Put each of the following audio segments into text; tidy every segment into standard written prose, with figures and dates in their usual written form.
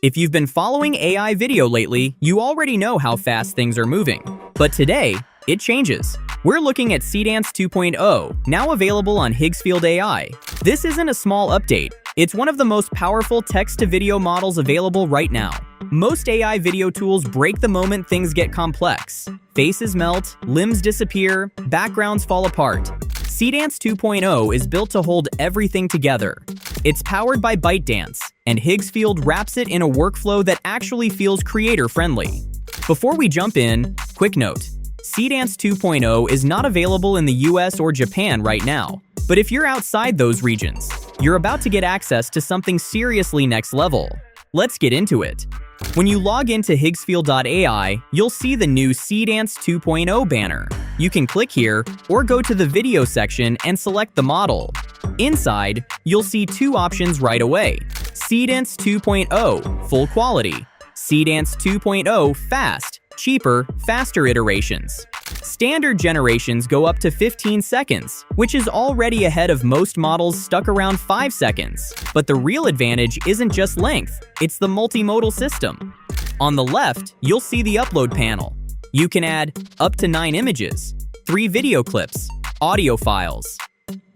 If you've been following AI video lately, you already know how fast things are moving. But today, it changes. We're looking at Seedance 2.0, now available on Higgsfield AI. This isn't a small update. It's one of the most powerful text-to-video models available right now. Most AI video tools break the moment things get complex. Faces melt, limbs disappear, backgrounds fall apart. Seedance 2.0 is built to hold everything together. It's powered by ByteDance, and Higgsfield wraps it in a workflow that actually feels creator-friendly. Before we jump in, quick note. Seedance 2.0 is not available in the US or Japan right now, but if you're outside those regions, you're about to get access to something seriously next level. Let's get into it. When you log into Higgsfield AI, you'll see the new Seedance 2.0 banner. You can click here or go to the video section and select the model. Inside, you'll see two options right away. Seedance 2.0 Full Quality, Seedance 2.0 Fast, cheaper, faster iterations. Standard generations go up to 15 seconds, which is already ahead of most models stuck around 5 seconds. But the real advantage isn't just length, it's the multimodal system. On the left, you'll see the upload panel. You can add up to 9 images, 3 video clips, audio files,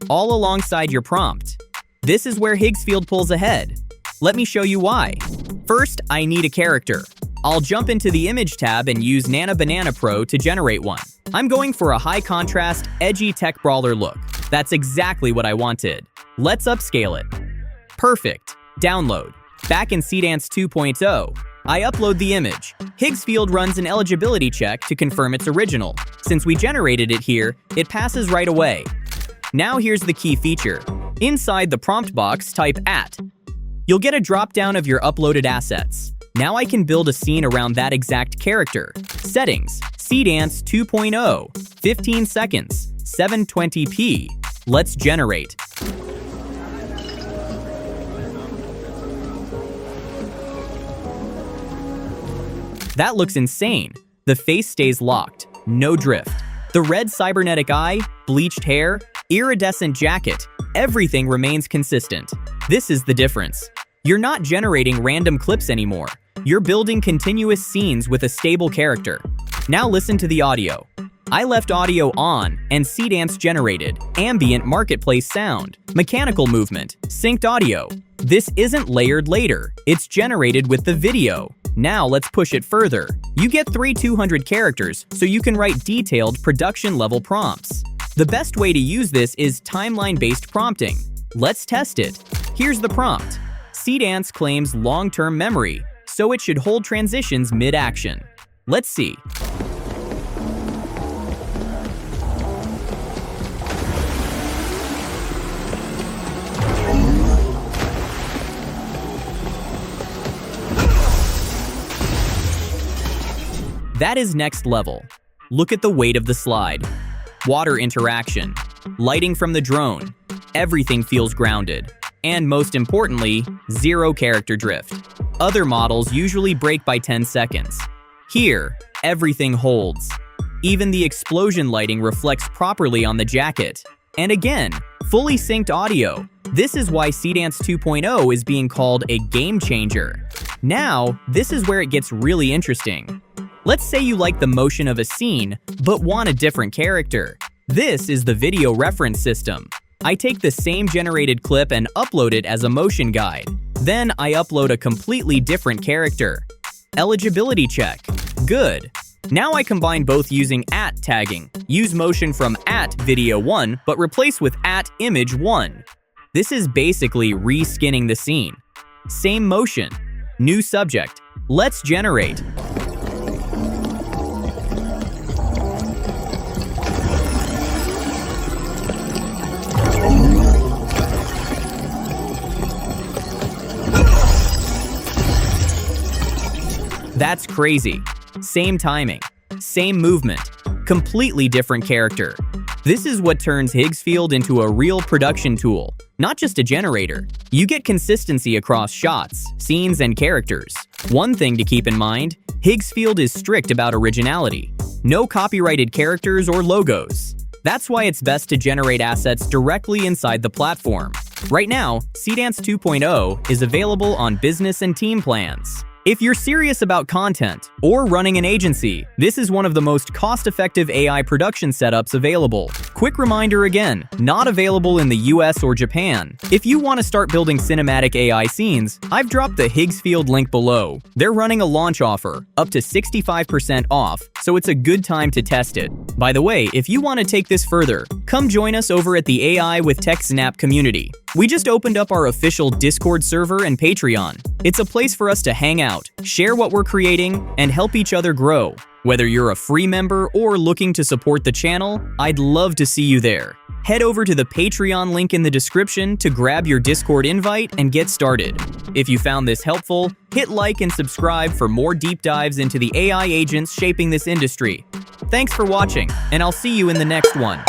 all alongside your prompt. This is where Higgsfield pulls ahead. Let me show you why. First, I need a character. I'll jump into the Image tab and use Nana Banana Pro to generate one. I'm going for a high-contrast, edgy tech brawler look. That's exactly what I wanted. Let's upscale it. Perfect. Download. Back in Seedance 2.0, I upload the image. Higgsfield runs an eligibility check to confirm it's original. Since we generated it here, it passes right away. Now here's the key feature. Inside the prompt box, type @ You'll get a drop-down of your uploaded assets. Now I can build a scene around that exact character. Settings, Seedance 2.0, 15 seconds, 720p. Let's generate. That looks insane. The face stays locked, no drift. The red cybernetic eye, bleached hair, iridescent jacket, everything remains consistent. This is the difference. You're not generating random clips anymore. You're building continuous scenes with a stable character. Now listen to the audio. I left audio on, and Seedance generated ambient marketplace sound, mechanical movement, synced audio. This isn't layered later. It's generated with the video. Now let's push it further. You get 200 characters, so you can write detailed production-level prompts. The best way to use this is timeline-based prompting. Let's test it. Here's the prompt. Seedance claims long-term memory, so it should hold transitions mid-action. Let's see. That is next level. Look at the weight of the slide. Water interaction, lighting from the drone. Everything feels grounded. And most importantly, zero character drift. Other models usually break by 10 seconds. Here, everything holds. Even the explosion lighting reflects properly on the jacket. And again, fully synced audio. This is why Seedance 2.0 is being called a game changer. Now, this is where it gets really interesting. Let's say you like the motion of a scene, but want a different character. This is the video reference system. I take the same generated clip and upload it as a motion guide. Then I upload a completely different character. Eligibility check. Good. Now I combine both using @ tagging. Use motion from @video1, but replace with @image1. This is basically reskinning the scene. Same motion. New subject. Let's generate. That's crazy. Same timing, same movement, completely different character. This is what turns Higgsfield into a real production tool, not just a generator. You get consistency across shots, scenes, and characters. One thing to keep in mind, Higgsfield is strict about originality. No copyrighted characters or logos. That's why it's best to generate assets directly inside the platform. Right now, Seedance 2.0 is available on business and team plans. If you're serious about content or running an agency, this is one of the most cost-effective AI production setups available. Quick reminder again, not available in the US or Japan. If you want to start building cinematic AI scenes, I've dropped the Higgsfield link below. They're running a launch offer, up to 65% off, so it's a good time to test it. By the way, if you want to take this further, come join us over at the AI with Tech Snap community. We just opened up our official Discord server and Patreon. It's a place for us to hang out, share what we're creating, and help each other grow. Whether you're a free member or looking to support the channel, I'd love to see you there. Head over to the Patreon link in the description to grab your Discord invite and get started. If you found this helpful, hit like and subscribe for more deep dives into the AI agents shaping this industry. Thanks for watching, and I'll see you in the next one.